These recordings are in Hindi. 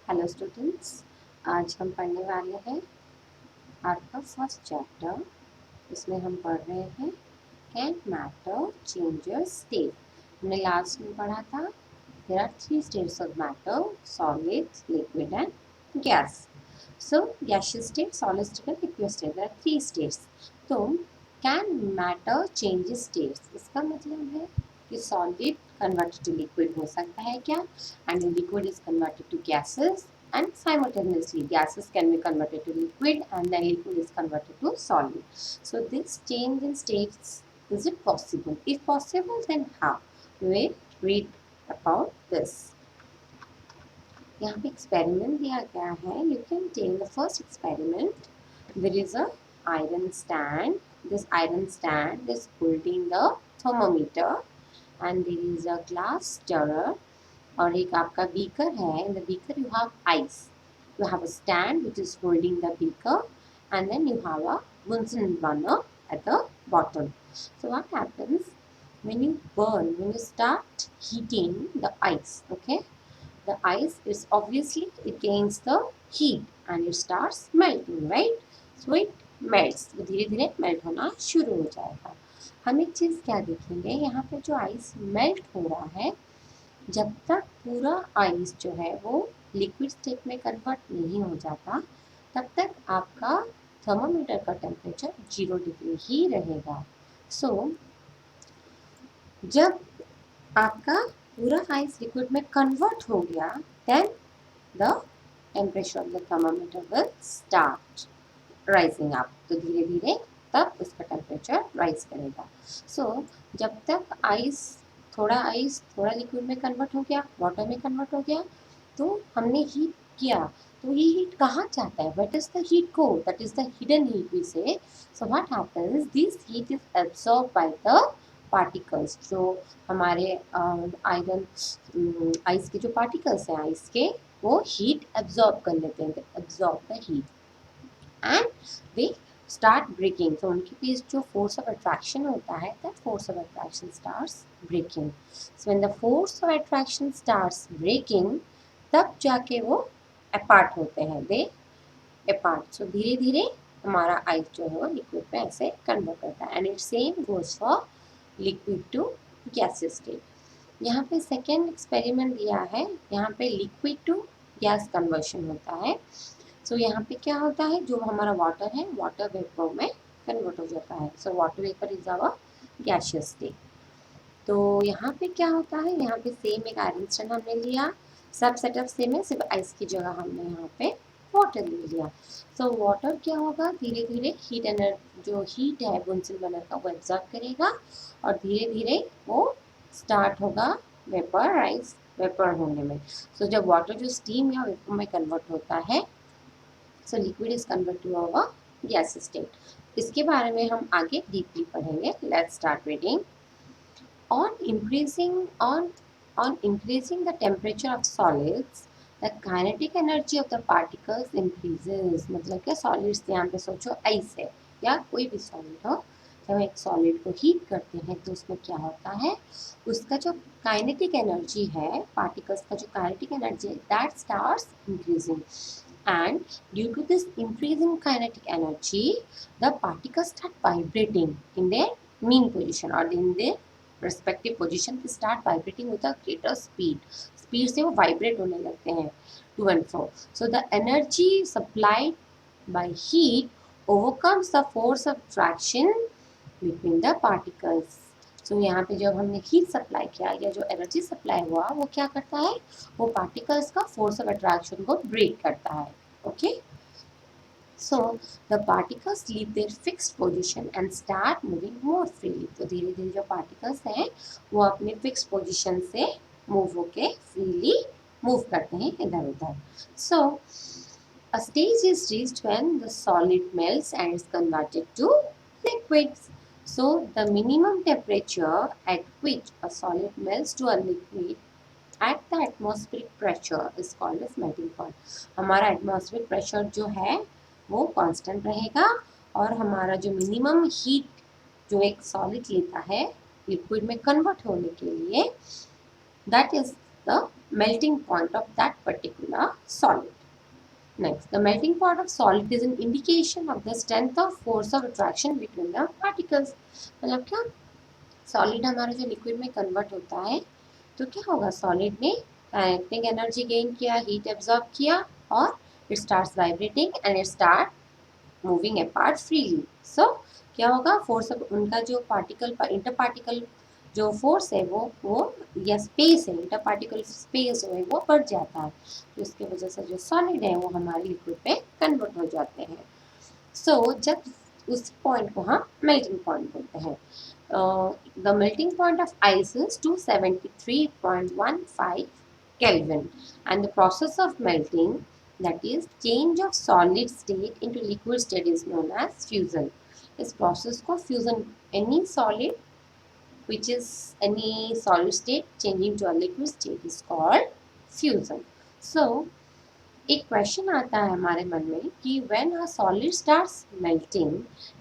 हेलो स्टूडेंट्स, आज हम पढ़ने वाले हैं आपका फर्स्ट चैप्टर। इसमें हम पढ़ रहे हैं कैन मैटर चेंजेस स्टेट। हमने लास्ट में पढ़ा था there are three states of matter: solid, liquid and gas. So gaseous state, solid state and liquid state, there are three states. तो कैन मैटर चेंजेस स्टेट्स, इसका मतलब है कि सॉलिड कन्वर्टेड टू लिक्विड हो सकता है क्या, and liquid is converted to gases, and simultaneously gases can be converted to liquid and then liquid is converted to solid. So this change in states, is it possible? If possible, then how? We'll read about this. यहाँ पे एक्सपेरिमेंट दिया गया है. You can take the first experiment. There is a iron stand. This iron stand is holding the thermometer and there is a glass stirrer. और एक आपका beaker है. In the beaker you have ice. You have a stand which is holding the beaker and then you have a Bunsen burner at the bottom. So what happens when you start heating the ice, okay? The ice is obviously it gains the heat and it starts melting, right? So it melts. तो धीरे धीरे मेल्ट होना शुरू हो जाएगा. हम एक चीज़ क्या देखेंगे, यहाँ पे जो आइस मेल्ट हो रहा है, जब तक पूरा आइस जो है वो लिक्विड स्टेट में कन्वर्ट नहीं हो जाता, तब तक आपका थर्मामीटर का टेम्परेचर 0 डिग्री ही रहेगा. सो जब आपका पूरा आइस लिक्विड में कन्वर्ट हो गया, then the temperature of the thermometer will start rising up. तो धीरे धीरे तब उसका टेम्परेचर राइज करेगा. सो जब तक आइस थोड़ा लिक्विड में कन्वर्ट हो गया, वाटर में कन्वर्ट हो गया, तो हमने हीट किया. तो ये हीट कहाँ जाता है? What is the heat go? That is the hidden heat we say. So what happens, this heat is absorb by the particles. जो हमारे आयरन आइस के जो पार्टिकल्स हैं आइस के, वो हीट एब्जॉर्ब कर लेते हैं. Absorb the heat and they start breaking. तो उनके बीच जो फोर्स ऑफ अट्रैक्शन होता है, that force of attraction starts breaking. So when the force of attraction starts breaking, तब जाके वो अपार्ट होते हैं. दे अपार्ट. सो धीरे धीरे हमारा आइस जो है वो लिक्विड में ऐसे कन्वर्ट करता है. And it same goes for liquid to gaseous state. यहाँ पे सेकेंड एक्सपेरिमेंट दिया है. यहाँ पे लिक्विड टू गैस कन्वर्शन होता है. सो यहाँ पे क्या होता है, जो हमारा वाटर है, वाटर वेपर में कन्वर्ट हो जाता है. So water vapour is our gaseous state. तो यहाँ पे क्या होता है, यहाँ पे सेम एक आयरन स्टैंड हमने लिया. सब सेटअप सेम है, सिर्फ आइस की जगह हमने यहाँ पे वाटर ले लिया. सो वाटर क्या होगा, धीरे धीरे हीट एनर्जी जो हीट है बुनसिल बर्नर का, वो एब्जॉर्ब करेगा और धीरे धीरे वो स्टार्ट होगा वेपराइज वेपर होने में. सो जब वाटर जो स्टीम या वेपर में कन्वर्ट होता है, so liquid is convert to our gas state. इसके बारे में हम आगे डीपली पढ़ेंगे. Let's start reading. On increasing the temperature of solids, the kinetic energy of the particles increases. मतलब क्या, सॉलिड्स यहाँ पे सोचो आइस है या कोई भी सॉलिड हो. जब एक सॉलिड को हीट करते हैं तो उसमें क्या होता है, उसका जो काइनेटिक एनर्जी है, पार्टिकल्स का जो काइनेटिक एनर्जी है, that starts increasing. And due to this increasing kinetic energy, the particles start vibrating in their mean position or in their respective position. they start vibrating with a greater speed से वो vibrate होने लगते हैं to and fro. So the energy supplied by heat overcomes the force of attraction between the particles. So यहाँ पे जब हमने हीट सप्लाई किया या जो एनर्जी सप्लाई हुआ, वो क्या करता है, वो पार्टिकल्स का फोर्स ऑफ अट्रैक्शन को ब्रेक करता है. Okay. So the particles leave their fixed position and start moving more freely. तो धीरे धीरे जो particles हैं वो अपने fixed position से move होके freely move करते हैं इधर उधर. So a stage is reached when the solid melts and is converted to liquids. So the minimum temperature at which a solid melts to a liquid at the atmospheric pressure is called as melting point. हमारा atmospheric pressure जो है वो कांस्टेंट रहेगा और हमारा जो मिनिमम हीट जो एक सॉलिड लेता है लिक्विड में कन्वर्ट होने के लिए, that is the melting point of that particular solid. Next, the melting point of solid is an indication of the strength of force of attraction between the particles. मतलब क्या, सॉलिड हमारा जो लिक्विड में कन्वर्ट होता है तो क्या होगा, सॉलिड ने काइनेटिक एनर्जी गेन किया, हीट एब्जॉर्ब किया और it starts vibrating and it start moving apart freely. So क्या होगा, फोर्स ऑफ उनका जो पार्टिकल इंटर पार्टिकल जो फोर्स है वो या स्पेस है, इंटर पार्टिकल स्पेस है वो बढ़ जाता है, तो इसकी वजह से जो सॉलिड है वो हमारे लिक्विड में कन्वर्ट हो जाते हैं. सो जब उस पॉइंट को हम मेल्टिंग पॉइंट बोलते हैं. The melting point of ice is 273.15 Kelvin, and the process of melting, that is change of solid state into liquid state, is known as fusion. इस process को fusion, any solid which is any solid state changing to a liquid state is called fusion. So एक क्वेश्चन आता है हमारे मन में कि when a solid starts melting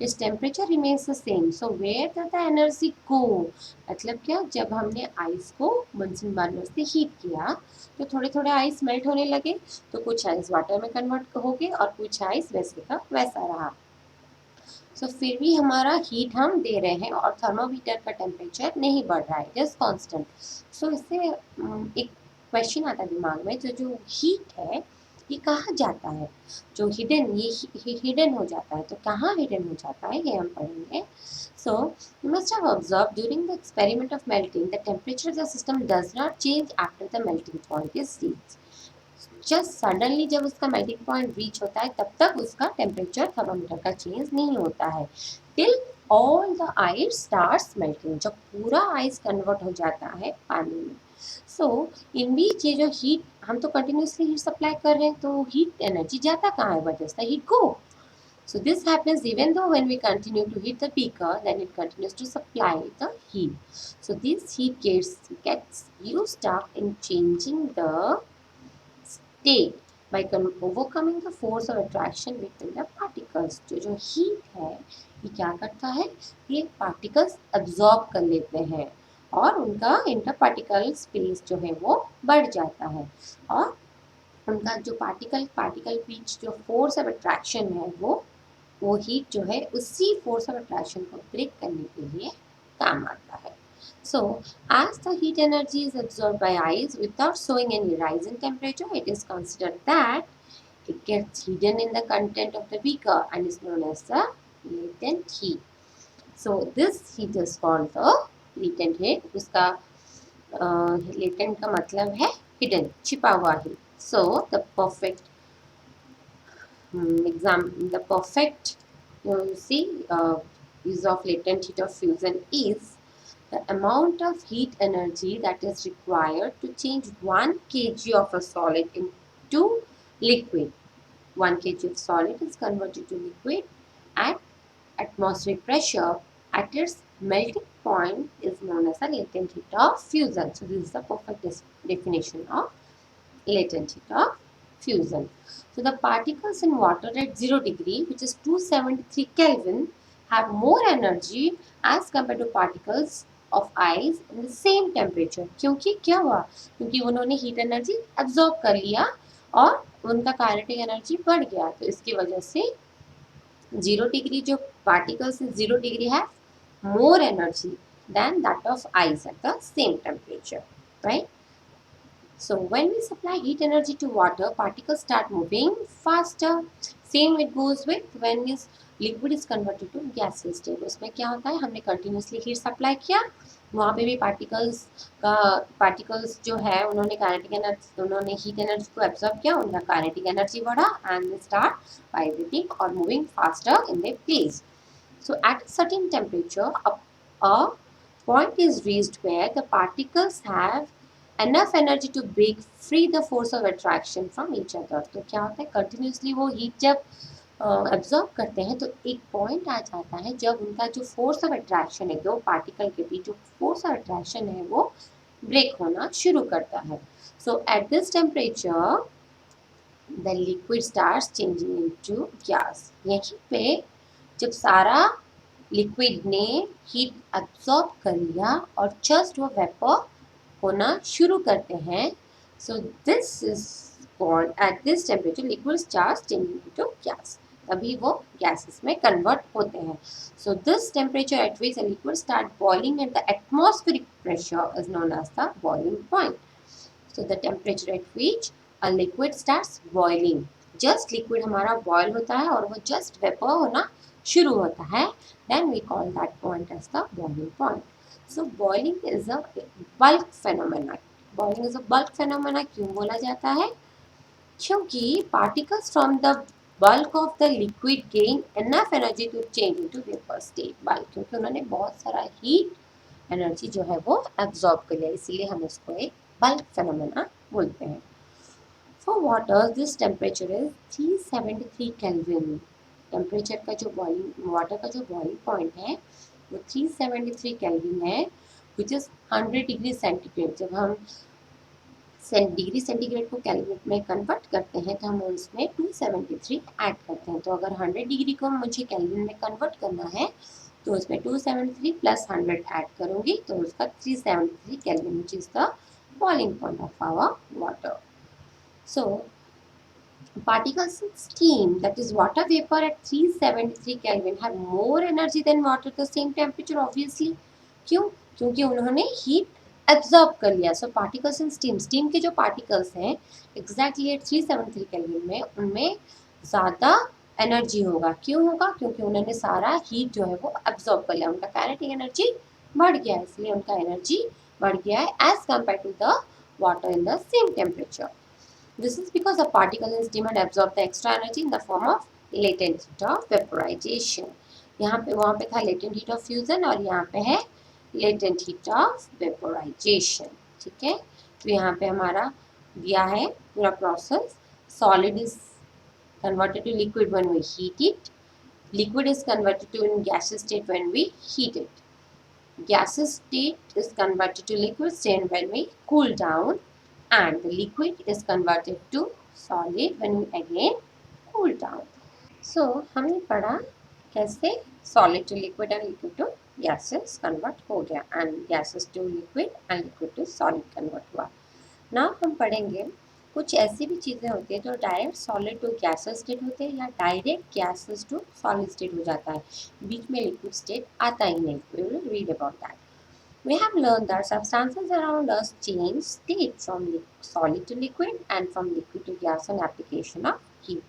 its temperature remains the same, so where does the energy go. मतलब क्या, जब हमने आइस को बंसन बर्नर से हीट किया तो थोड़े थोड़े आइस मेल्ट होने लगे, तो कुछ आइस वाटर में कन्वर्ट हो गए और कुछ आइस वैसे का वैसा रहा. सो फिर भी हमारा हीट हम दे रहे हैं और थर्मोमीटर का टेम्परेचर नहीं बढ़ रहा है, जस्ट कांस्टेंट. सो इससे एक क्वेश्चन आता है दिमाग में, जो हीट है ये कहाँ जाता है, जो हिडन, ये हिडन हो जाता है, तो कहाँ हिडन हो जाता है ये हम पढ़ेंगे. So you must have observe during the experiment of melting the temperature of the system does not change after the melting point is reached. Just suddenly जब उसका मेल्टिंग पॉइंट रीच होता है तब तक उसका टेम्परेचर थर्मोमीटर का चेंज नहीं होता है, till all the ice starts melting, जब पूरा आइस कन्वर्ट हो जाता है पानी में. सो इन बीच ये जो हीट, हम तो कंटिन्यूसली हीट सप्लाई कर रहे हैं, तो हीट एनर्जी जाता कहाँ है, वजह से heat go. So this happens even though when we continue to heat the beaker, then it continues to supply the heat. So this heat gets used up in changing the state by overcoming the force of attraction between the particles. जो heat है ये क्या करता है, ये particles absorb कर लेते हैं और उनका इंटरपार्टिकल स्पेस जो है वो बढ़ जाता है और उनका जो पार्टिकल बीच जो फोर्स ऑफ अट्रैक्शन है वो हीट जो है उसी फोर्स ऑफ अट्रैक्शन को ब्रेक करने के लिए काम आता है. So, as the heat energy is absorbed by ice without showing any rise in temperature, it is considered that it gets hidden in the content of the beaker and is known as the latent heat. So, this heat is called the latent heat. उसका latent का मतलब है hidden, छिपा हुआ heat. So, the perfect use of latent heat of fusion is the amount of heat energy that is required to change 1 kg of a solid into liquid. 1 kg of solid is converted to liquid at atmospheric pressure at its melting point is known as the latent heat of fusion. So this is the perfect definition of latent heat of fusion. So the particles in water at 0 degree, which is 273 Kelvin, have more energy as compared to particles of ice in the same temperature. क्योंकि क्या हुआ, क्योंकि उन्होंने हीट एनर्जी एब्जॉर्ब कर लिया और उनका काइनेटिक एनर्जी बढ़ गया, तो इसकी वजह से 0 डिग्री जो particles in 0 degree have more energy than that of ice at the same temperature, right? So when we supply heat energy to water, particles start moving faster. Same it goes with when this liquid is converted to gaseous state. उसमें क्या होता है, हमने continuously heat supply किया, वहाँ पे भी particles जो है उन्होंने kinetic energy, उन्होंने heat energy को absorb किया, उनका kinetic energy बढ़ा and they start vibrating or moving faster in their place. So at a certain temperature, a point is reached where the particles have enough energy to break free the force of attraction from each other. तो क्या होता है, कंटिन्यूसली वो हीट जब एब्जॉर्ब करते हैं तो एक पॉइंट आ जाता है जब उनका जो फोर्स ऑफ अट्रैक्शन है, दो पार्टिकल के बीच जो फोर्स ऑफ अट्रैक्शन है वो ब्रेक होना शुरू करता है. So at this temperature the liquid starts changing into gas. यहीं पे जब सारा लिक्विड ने हीट एब्जॉर्ब कर लिया और जस्ट वो वेपर होना शुरू करते हैं, So this is called, at this temperature liquid starts changing into gas, तभी वो gases में convert होते हैं. So this temperature at which a liquid start boiling at the atmospheric pressure is known as the boiling point. So the temperature at which a liquid starts boiling, just liquid हमारा boil होता है और वो just vapor होना शुरू होता है, then we call that point as the boiling point. So boiling is a bulk phenomena. Boiling is a bulk phenomena क्यों बोला जाता है? क्योंकि particles from the bulk of the liquid gain enough energy to change into vapor state. bulk क्योंकि उन्होंने बहुत सारा heat energy जो है वो absorb कर लिया, इसीलिए हम उसको एक bulk phenomena बोलते हैं. For water this temperature is 373 Kelvin. Temperature का जो बॉइलिंग वाटर का जो बॉइलिंग पॉइंट है वो 373 केल्विन है, विच इज 100 डिग्री सेंटीग्रेड. जब हम डिग्री सेंटीग्रेड को केल्विन में कन्वर्ट करते हैं तो हम उसमें 273 ऐड करते हैं. तो अगर 100 डिग्री को मुझे केल्विन में कन्वर्ट करना है तो उसमें 273 प्लस 100 ऐड करूँगी तो उसका 373 kelvin, which is the boiling point of our water. So particles in steam, that is water vapor at 373 Kelvin, have more energy than water at the same temperature, obviously. क्यों? क्योंकि उन्होंने heat absorb कर लिया. So particles in steam, steam के जो particles हैं exactly at 373 Kelvin में, उनमें ज़्यादा एनर्जी होगा. क्यों होगा? क्योंकि उन्होंने सारा हीट जो है वो absorb कर लिया, उनका काइनेटिक एनर्जी बढ़ गया, इसलिए उनका एनर्जी बढ़ गया है as compared to the water in the same temperature. This is because the particle in steam had absorbed the extra energy in the form of latent heat of vaporization. यहाँ पे वहाँ पे था latent heat of fusion और यहाँ पे है latent heat of vaporization. ठीक है, तो यहाँ पे हमारा दिया है पूरा process. Solid is converted to liquid when we heat it. Liquid is converted to in gaseous state when we heat it. Gaseous state is converted to liquid state when we cool down. And the liquid is converted to solid when we again cool down. So हमने पढ़ा कैसे solid to liquid and liquid to gases convert हो गया and gases to liquid and liquid to solid convert हुआ. Now हम पढ़ेंगे कुछ ऐसी भी चीज़ें होती है जो direct solid to gases state होते हैं या direct gases to solid state हो जाता है, बीच में लिक्विड स्टेट आता ही नहीं. We will read about that. We have learned that substances around us change state from solid to liquid and from liquid to gas on application of heat.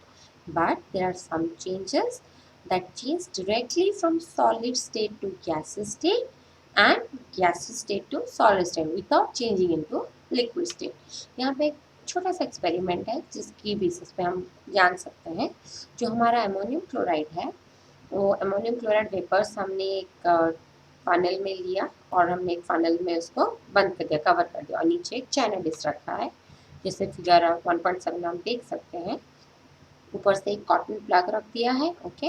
But there are some changes that change directly from solid state to gaseous state and gaseous state to solid state without changing into liquid state. यहाँ पे एक छोटा सा एक्सपेरिमेंट है जिसकी बेसिस पे हम जान सकते हैं. जो हमारा अमोनियम क्लोराइड है वो अमोनियम क्लोराइड वेपर्स हमने एक फनल में लिया और हमने एक फनल में उसको बंद कर दिया, कवर कर दिया और नीचे एक चाइना डिश रखा है जैसे फिगर 1.7 हम देख सकते हैं. ऊपर से एक कॉटन प्लग रख दिया है, ओके,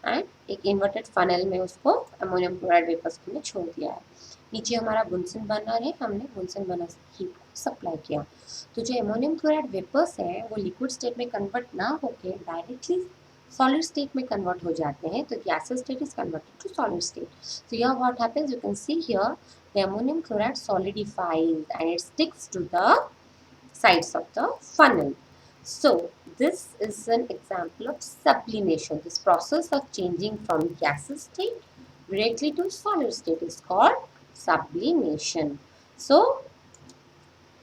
एंड एक इन्वर्टेड फनल में उसको अमोनियम क्लोराइड वेपर्स को छोड़ दिया है. नीचे हमारा बुनसन बर्नर है, हमने बुनसन बर्नर से हीट को सप्लाई किया. तो जो अमोनियम क्लोराइड वेपर्स है वो लिक्विड स्टेट में कन्वर्ट ना होके डायरेक्टली सॉलिड स्टेट में कन्वर्ट हो जाते हैं. तो gases state is converted to solid state. So here what happens, you can see here the ammonium chloride solidifies and it sticks to the sides of the funnel. So this is an example of sublimation. This process of changing from gaseous state directly to solid state is called sublimation. So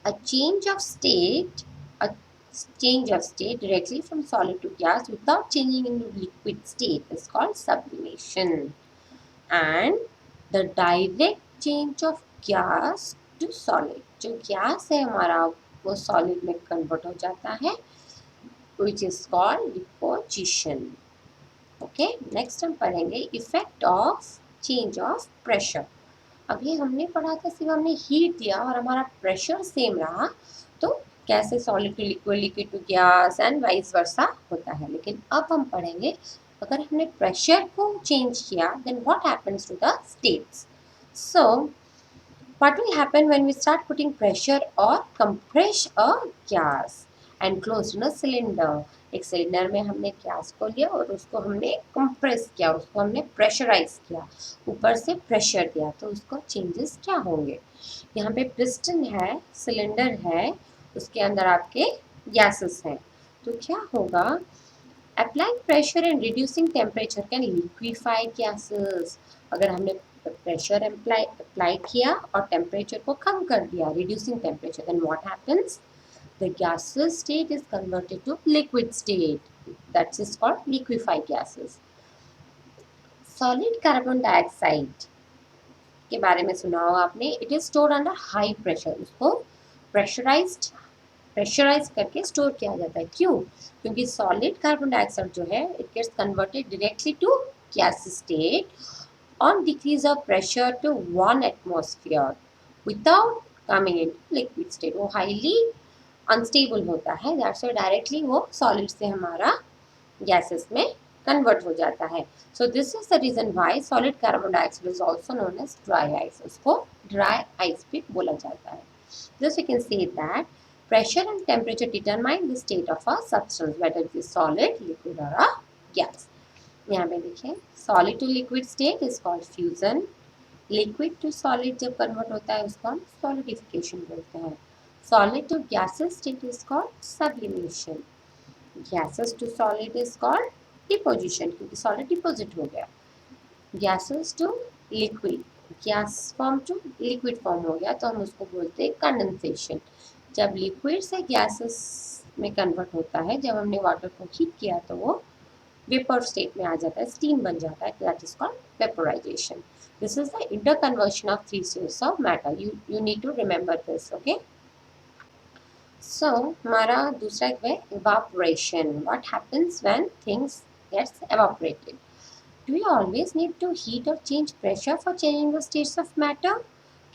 a change of state directly from solid to gas without changing into liquid state is called sublimation. And the direct change of gas to solid, जो गैस है हमारा वो सॉलिड में कन्वर्ट हो जाता है, which is called deposition. Okay, next हम पढ़ेंगे effect of change of pressure. अभी हमने पढ़ा था सिर्फ हमने हीट दिया और हमारा प्रेशर सेम रहा तो कैसे solid to liquid, liquid to gas and vice versa होता है. लेकिन अब हम पढ़ेंगे अगर हमने प्रेशर को चेंज किया then what happens to the states. So what will happen when we start putting pressure और compress a gas and close in a cylinder. एक सिलेंडर में हमने गैस को लिया और उसको हमने कंप्रेस किया, उसको हमने प्रेशराइज किया, ऊपर से प्रेशर दिया, तो उसको चेंजेस क्या होंगे. यहाँ पे पिस्टन है, सिलेंडर है उसके अंदर आपके गैसेस हैं। तो क्या होगा, applying pressure and reducing temperature can liquefy gases. अगर हमने प्रेशर अप्लाई किया और टेम्परेचर को कम कर दिया, reducing temperature, then what happens, the gaseous state is converted to liquid state. That is called liquefied gases. Solid carbon dioxide के बारे में सुना होगा आपने. It is store under high pressure. उसको प्रेशराइज करके स्टोर किया जाता है. क्यों? क्योंकि सॉलिड कार्बन डाइऑक्साइड जो है it gets converted directly to gas state on decrease of pressure to 1 atmosphere without coming in liquid state. वो हाईली अनस्टेबल होता है, दैट्स व्हाई डायरेक्टली वो सॉलिड से हमारा गैसेस में कन्वर्ट हो जाता है. So this is the reason why solid carbon dioxide is also known as dry ice. उसको ड्राई आइस भी बोला जाता है. This we can say that pressure and temperature determine the state of a substance, whether it is solid, liquid or a gas. यहाँ पे देखिए, solid to liquid state is called fusion. Liquid to solid जब कन्वर्ट होता है उसको हम सॉलिडिफिकेशन बोलते हैं. Solid to gases state is called sublimation. Gases to solid is called deposition, क्योंकि सॉलिड डिपोजिट हो गया. Gases to liquid, gas form to liquid form हो गया तो हम उसको बोलते हैं कंडेंसेशन. जब लिक्विड से गैसेस में कन्वर्ट होता है, जब हमने वाटर को हीट किया तो वो वेपर स्टेट में आ जाता है, स्टीम बन जाता है. That is called vaporisation. This is the interconversion of three states of matter. You need to remember this, okay? So, हमारा दूसरा एक है evaporation. What happens when things gets evaporated? Do you always need to heat or change pressure for changing the states of matter?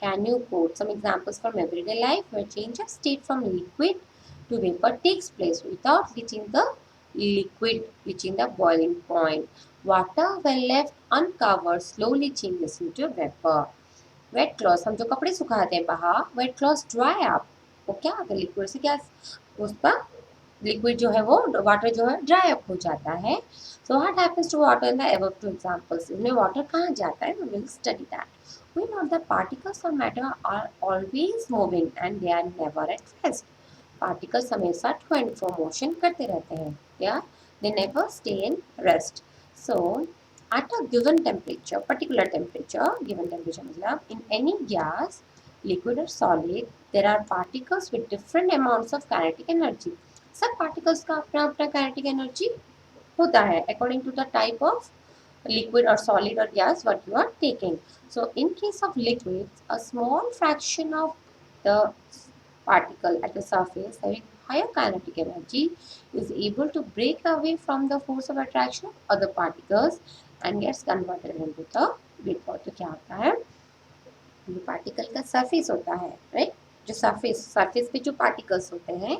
Can you quote some examples from everyday life where change of state from liquid to vapor takes place without reaching the boiling point? Water when left uncovered slowly changes into vapor. Wet cloth, हम जो कपड़े सुखाते हैं बाहर, wet cloth dry up, वो क्या होता है, लिक्विड से क्या उसका लिक्विड जो है वो वाटर जो है ड्राई अप हो जाता है. So what happens to water in the above two examples. इसमें वाटर कहाँ जाता है, we will study that. We know the particles of matter are always moving and they are never at rest. Particles हमेशा to and fro motion करते रहते हैं. Yeah, they never stay in rest. So at a given temperature, particular temperature, given temperature मतलब in any gas, liquid or solid, there are particles with different amounts of kinetic energy. सब particles का अपना अपना kinetic energy होता है according to the type of liquid or solid or gas what you are taking. So in case of liquids, a small fraction of the particle at the surface having higher kinetic energy is able to break away from the force of attraction of other particles and gets converted into the vapor. तो क्या होता है, जो पार्टिकल का सरफेस होता है, राइट, जो सरफेस पे जो पार्टिकल्स होते हैं,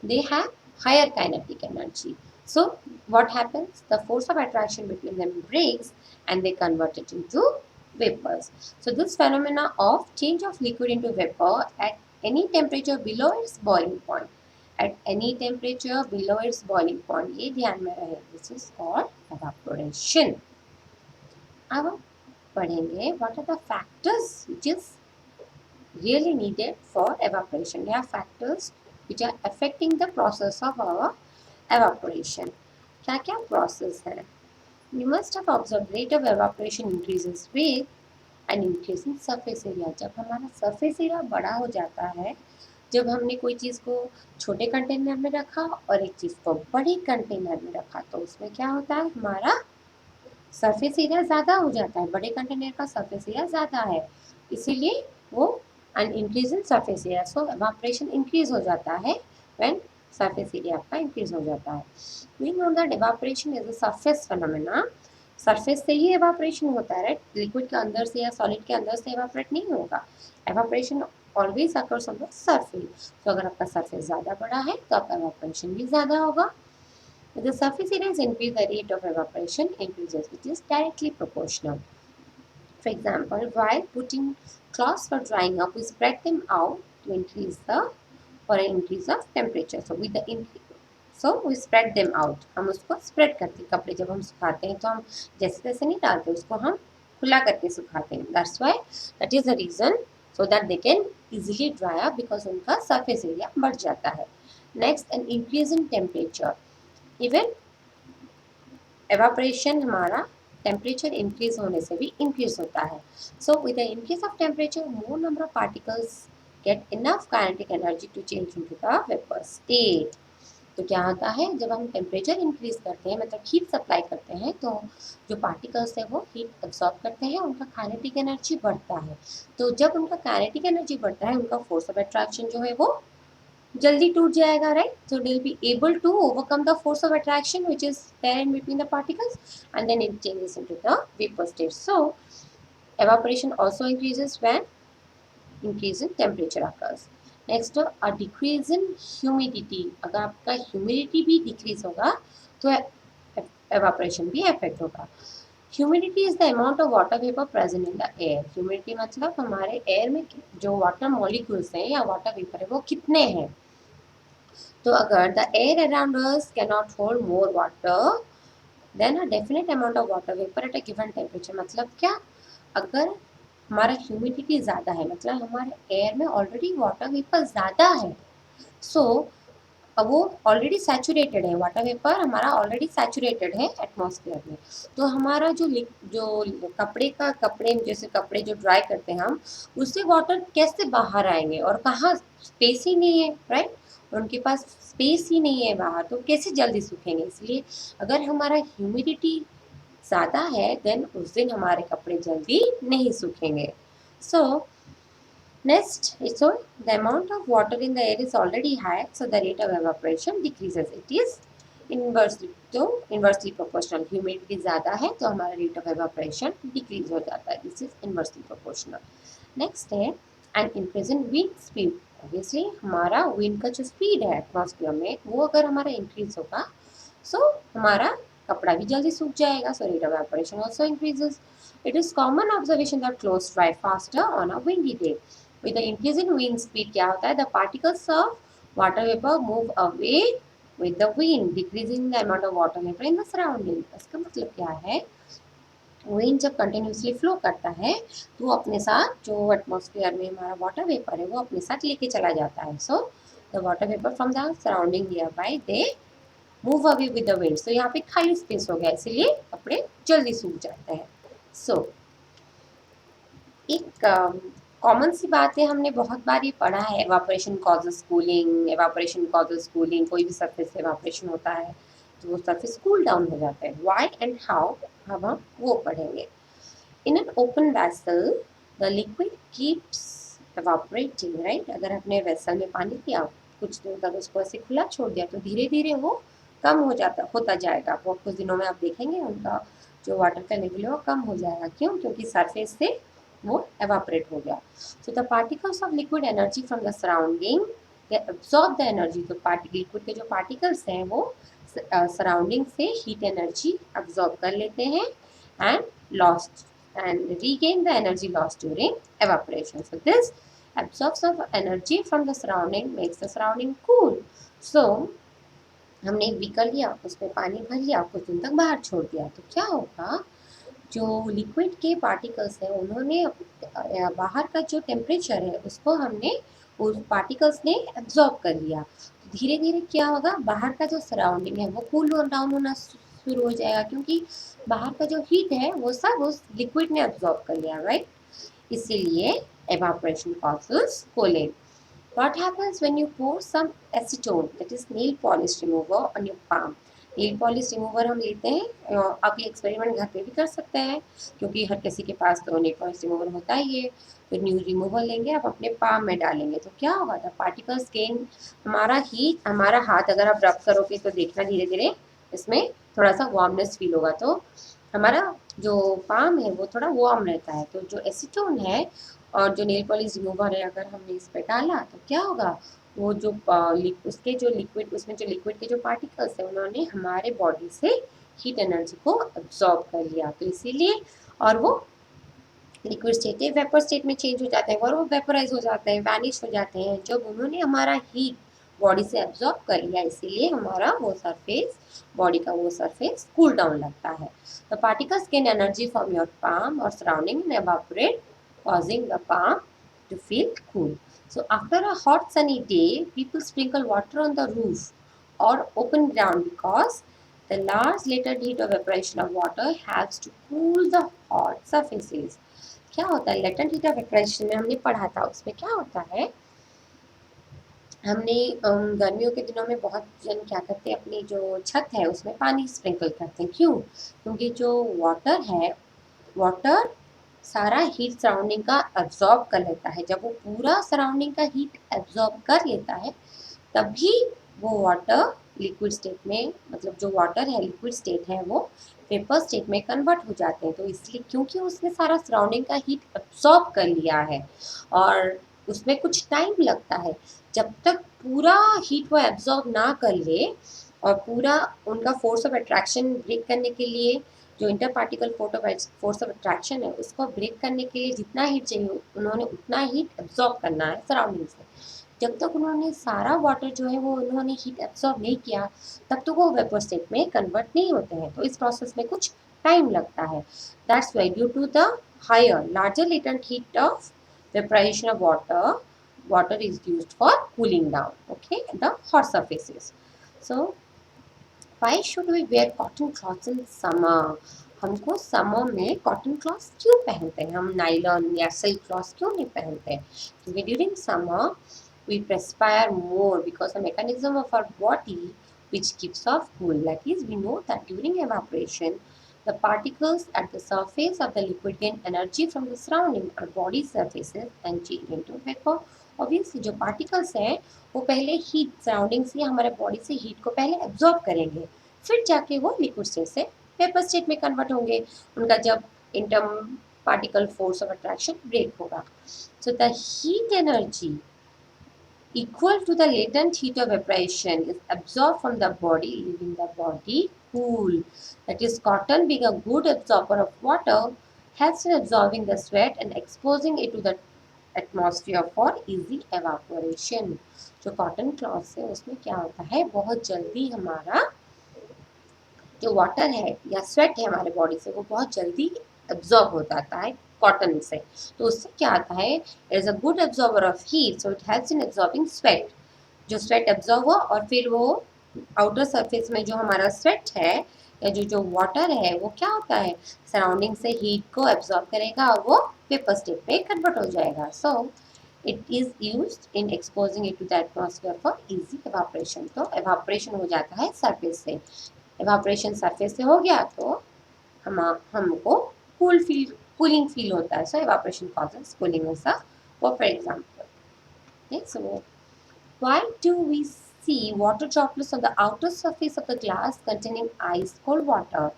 they have higher kinetic energy. So what happens? The force of attraction between them breaks and they convert it into vapors. So this phenomena of change of liquid into vapor at any temperature below its boiling point. At any temperature below its boiling point. ये ध्यान में रहे. This is called evaporation. अब पढ़ेंगे what are the factors which is really needed for evaporation. There are factors which are affecting the process of our evaporation. क्या क्या process है? You must have observed rate of evaporation increases with an increase in surface area. जब हमारा surface area बड़ा हो जाता है, जब हमने कोई चीज़ को छोटे कंटेनर में रखा और एक चीज़ को बड़ी कंटेनर में रखा, तो उसमें क्या होता है, हमारा सरफेस एरिया ज़्यादा हो जाता है. बड़े कंटेनर का सरफेस एरिया ज़्यादा है, इसीलिए वो an increase in surface area. So evaporation increase हो जाता है when surface area आपका increase हो जाता है. We know that evaporation is a surface phenomena. Surface से ही evaporation होता है, right? लिक्विड के अंदर से या सॉलिड के अंदर से evaporate नहीं होगा. evaporation always occurs on the surface. तो अगर आपका surface ज़्यादा बड़ा है तो आपका evaporation भी ज़्यादा होगा. If the surface area is increased, the rate of evaporation increases, which is directly proportional. For example, while putting cloths for drying up, we spread them out to increase for an increase of temperature. So with the so we spread them out. हम उसको spread करते हैं. कपड़े जब हम सुखाते हैं तो हम जैसे तैसे नहीं डालते, उसको हम खुला करके सुखाते हैं. That's why, that is the reason, so that they can easily dry up because उनका सरफेस एरिया बढ़ जाता है. Next, an increase in temperature. Even evaporation हमारा टेम्परेचर इंक्रीज होने से भी इंक्रीज होता है. So with the increase of temperature more number of particles get enough kinetic energy to change into the vapour state. तो क्या होता है, जब हम टेम्परेचर इंक्रीज करते हैं मतलब हीट सप्लाई करते हैं, तो जो पार्टिकल्स है वो हीट एब्जॉर्ब करते हैं, उनका काइनेटिक एनर्जी बढ़ता है. तो जब उनका काइनेटिक एनर्जी बढ़ता है, उनका फोर्स ऑफ अट्रैक्शन जो है वो जल्दी टूट जाएगा, right. So they will be able to overcome the force of attraction which is there in between the particles and then it changes into the vapour state. So evaporation also increases when increase in temperature occurs. Next, a decrease in humidity. अगर आपका ह्यूमिडिटी भी डिक्रीज होगा तो एवापोरेशन भी इफेक्ट होगा. Humidity is the amount of water vapour present in the air. Humidity मतलब हमारे एयर में जो वाटर मॉलिक्यूल्स हैं या वाटर वेपर है वो कितने हैं. तो अगर the air around us can not hold more water than a definite amount of water vapour at a given temperature. मतलब क्या, अगर हमारा ह्यूमिडिटी ज़्यादा है मतलब हमारे एयर में ऑलरेडी वाटर वेपर ज़्यादा है. सो अब वो ऑलरेडी सैचुरेटेड है, वाटर वेपर हमारा ऑलरेडी सैचुरेटेड है एटमॉस्फेयर में. तो हमारा जो कपड़े जैसे कपड़े जो ड्राई करते हैं हम, उससे वाटर कैसे बाहर आएंगे, और कहाँ, स्पेस ही नहीं है, राइट. उनके पास स्पेस ही नहीं है बाहर, तो कैसे जल्दी सूखेंगे. इसलिए अगर हमारा ह्यूमिडिटी ज़्यादा है देन उस दिन हमारे कपड़े जल्दी नहीं सूखेंगे. सो next, so the amount of water in the air is already high, so the rate of evaporation decreases. It is inversely proportional. Humidity ज़्यादा है तो हमारा rate of evaporation decrease हो जाता है. This is inversely proportional. Next है an increase in wind speed. Obviously हमारा wind का जो speed है atmosphere में वो अगर हमारा increase होगा so हमारा कपड़ा भी जल्दी सूख जाएगा. So rate of evaporation also increases. It is common observation that clothes dry faster on a windy day. With the increase in wind speed क्या होता है, the particles of water vapor move away with the wind, decreasing the amount of water vapor in the surrounding. इसका मतलब क्या है, विंड जब कंटिन्यूसली फ्लो करता है तो वो अपने साथ जो एटमॉस्फेयर में हमारा वाटर वेपर है वो अपने साथ लेके चला जाता है. So the water vapour from the surrounding near by they move away with the wind. So यहाँ पे खाली स्पेस हो गया इसलिए कपड़े जल्दी सूख जाते हैं. सो एक कॉमन सी बात है, हमने बहुत बार ये पढ़ा है, evaporation causes cooling. Evaporation causes cooling, कोई भी सरफेस से एवापोरेशन होता है तो वो सरफेस कूल डाउन हो जाता है. व्हाई एंड हाउ हम वो पढ़ेंगे. In an open vessel the liquid keeps evaporating, right. अगर आपने वेसल में पानी लिया कुछ देर तक उसको ऐसे खुला छोड़ दिया तो धीरे धीरे वो कम होता जाएगा. बहुत कुछ दिनों में आप देखेंगे उनका जो वाटर का लेवल है वो कम हो जाएगा. क्यों? क्योंकि सरफेस से वो एवापोरेट हो गया. So the particles of liquid energy from the surrounding they absorb the energy. तो लिक्विड के जो पार्टिकल्स हैं वो सराउंडिंग से हीट एनर्जी एब्जॉर्ब कर लेते हैं and lost and regain the energy lost during evaporation. So this absorption of energy from the surrounding makes the surrounding cool. So हमने एक बीकर लिया, उसमें पानी भर लिया, कुछ दिन तक बाहर छोड़ दिया, तो क्या होगा, जो लिक्विड के पार्टिकल्स हैं उन्होंने बाहर का जो टेम्परेचर है उसको हमने उस पार्टिकल्स ने एब्जॉर्ब कर लिया. धीरे धीरे क्या होगा, बाहर का जो सराउंडिंग है वो कूल डाउन होना शुरू हो जाएगा क्योंकि बाहर का जो हीट है वो सब उस लिक्विड ने एब्जॉर्ब कर लिया, राइट. इसीलिए evaporation causes cooling. What happens when you pour some acetone, that is nail polish remover, on your palm? Nail polish remover हम लेते हैं, आप ये एक्सपेरिमेंट घर पे भी कर सकते हैं क्योंकि हर किसी के पास तो नेल पॉलिश रिमूवर होता ही है. तो न्यू रिमूवर लेंगे, आप अपने पाम में डालेंगे तो क्या होगा, द पार्टिकल्स गेन हमारा हाथ अगर आप रब करोगे तो देखना धीरे धीरे इसमें थोड़ा सा वार्मनेस फील होगा. तो हमारा जो पाम है वो थोड़ा वार्म रहता है. तो जो एसीटोन है और जो नेल पॉलिश रिमूवर है अगर हमने इस पर डाला तो क्या होगा, वो जो उसके जो लिक्विड उसमें जो लिक्विड के जो पार्टिकल्स हैं उन्होंने हमारे बॉडी से हीट एनर्जी को एब्जॉर्ब कर लिया. तो इसीलिए और वो लिक्विड स्टेट है वेपर स्टेट में चेंज हो जाते हैं और वो वेपराइज हो जाते हैं, वैनिश हो जाते हैं जब उन्होंने हमारा हीट बॉडी से एब्जॉर्ब कर लिया. इसीलिए हमारा वो सरफेस, बॉडी का वो सरफेस कूल डाउन लगता है. The particles gain energy from your palm और surrounding and evaporate causing the palm to feel cool. So after a hot sunny day, people sprinkle water on the roof or open ground because the large latent heat of evaporation of water helps to cool the hot surfaces. क्या होता है लेटेंट हीट ऑफ इक्वेशन में हमने पढ़ा था, उसमें क्या होता है, हमने गर्मियों के दिनों में बहुत जन क्या करते हैं, अपनी जो छत है उसमें पानी स्प्रिंकल करते हैं। क्यों? क्योंकि जो वाटर है, वाटर सारा हीट सराउंडिंग का एब्जॉर्ब कर लेता है। जब वो पूरा सराउंडिंग का हीट एब्जॉर्ब कर लेता है तभी वो वाटर लिक्विड स्टेट में, मतलब जो वाटर है लिक्विड स्टेट है वो वेपर स्टेट में कन्वर्ट हो जाते हैं। तो इसलिए क्योंकि उसने सारा सराउंडिंग का हीट एब्जॉर्ब कर लिया है और उसमें कुछ टाइम लगता है, जब तक पूरा हीट वो एब्जॉर्ब ना कर ले और पूरा उनका फोर्स ऑफ अट्रैक्शन ब्रेक करने के लिए, जो inter particle force of attraction है उसको ब्रेक करने के लिए जितना हीट चाहिए उन्होंने उतना हीट एब्जॉर्ब करना है सराउंडिंग से। जब तक उन्होंने सारा वाटर जो है वो उन्होंने हीट एब्जॉर्ब नहीं किया तब तक वो वेपर स्टेट में कन्वर्ट नहीं होते हैं। तो इस प्रोसेस में कुछ टाइम लगता है। That's why due to the higher larger latent heat of vaporisation of water is used for cooling down, okay, the hot surfaces. So why should we wear cotton cloths in summer? हमको समर में कॉटन क्लॉथ्स क्यों पहनते हैं, हम नाइलॉन या सिल्क क्लॉथ्स क्यों नहीं पहनते? क्योंकि during summer we perspire more because a mechanism of our body which keeps off cool. That is, we know that during evaporation, the particles at the surface of the liquid gain energy from the surrounding our body surfaces and change into vapor. Obviously, जो particles हैं वो पहले हीट सराउंडिंग से हमारे बॉडी से हीट को पहले एब्जॉर्ब करेंगे, फिर जाके वो लिक्विड स्टेट से वेपर स्टेट में कन्वर्ट होंगे, उनका जब इंटरम particle force of attraction break होगा। So the heat energy equal to the latent heat of evaporation is absorbed from the body, leaving the body cool. That is, cotton being a good absorber of water helps in absorbing the sweat and exposing it to the atmosphere for easy evaporation. जो कॉटन क्लॉथ है उसमें क्या होता है, बहुत जल्दी हमारा जो वाटर है या स्वेट है हमारे बॉडी से वो बहुत जल्दी एब्जॉर्ब हो जाता है कॉटन से। तो उससे क्या आता है, is a good absorber of heat, so it helps in absorbing sweat. जो स्वेट एब्जॉर्ब हुआ और फिर वो आउटर सरफेस में जो हमारा स्वेट है या जो जो वाटर है वो क्या होता है, सराउंडिंग से हीट को एब्जॉर्ब करेगा और वो वेपर स्टेट में कन्वर्ट हो जाएगा। So it is used in exposing it to the atmosphere for easy evaporation. तो एवापोरेशन हो जाता है सरफेस से, एवापोरेशन सरफेस से हो गया तो हमको कूलिंग फील होता है। So evaporation causes cooling is a perfect example. Okay, so why do we see water droplets on the outer surface of the glass containing ice cold water?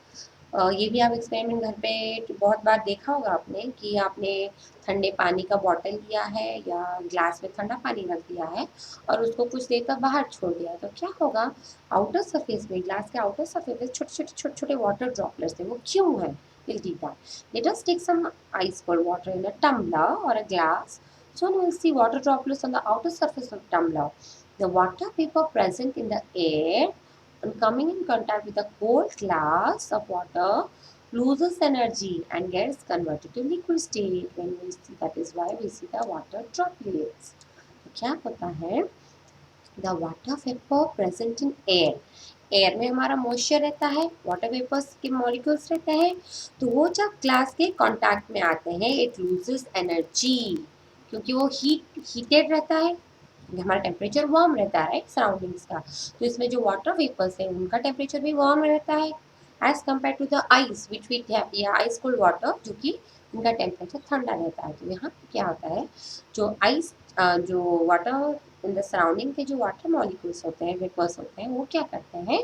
ये भी आप एक्सपेरिमेंट घर पे बहुत बार देखा होगा आपने कि आपने ठंडे पानी का बॉटल लिया है या ग्लास में ठंडा पानी रख दिया है और उसको कुछ देर तक बाहर छोड़ दिया, तो क्या होगा, आउटर सरफेस में, ग्लास के आउटर सरफेस में छोटे छोटे वाटर ड्रॉपलेट्स है। वो क्यों है? Will see that. Let us take some ice cold water in a tumbler और a glass. So you will see water droplets on the outer surface of tumbler. The water vapor present in the air and coming in contact with a cold glass of water loses energy and gets converted to liquid state. When we see, that is why we see the water droplets. तो क्या होता है, the water vapor present in air. Air में हमारा मॉइस्चर रहता है, वाटर वेपर्स के मॉलिक्यूल्स रहते हैं, तो वो जब ग्लास के कांटेक्ट में आते हैं इट लूजेस एनर्जी, क्योंकि वो हीटेड रहता है, हमारा टेम्परेचर वार्म रहता है राइट सराउंडिंग्स का। तो इसमें जो वाटर वेपर्स है उनका टेम्परेचर भी वार्म रहता है as compare to the ice which we या आइस कोल्ड वाटर, जो कि उनका टेम्परेचर ठंडा रहता है। तो यहाँ क्या होता है, जो आइस जो वाटर इन द सराउंडिंग के जो वाटर मॉलिक्यूल्स होते हैं, वेपर्स होते हैं, वो क्या करते हैं,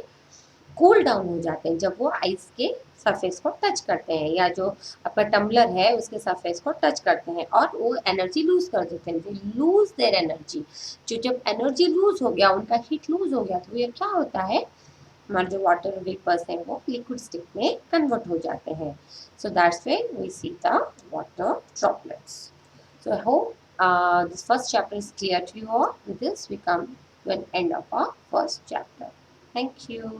कूल डाउन हो जाते हैं जब वो आइस के सरफेस को टच करते हैं या जो आपका टम्बलर है उसके सरफेस को टच करते हैं और वो एनर्जी लूज कर देते हैं। They lose their energy. जो जब एनर्जी लूज हो गया, उनका हीट लूज हो गया, तो ये क्या होता है, हमारे जो वाटर वेपर्स हैं वो लिक्विड स्टेट में कन्वर्ट हो जाते हैं। So that's why we see the water droplets. So I hope this first chapter is clear to you all. With this we come to an end of our first chapter. Thank you.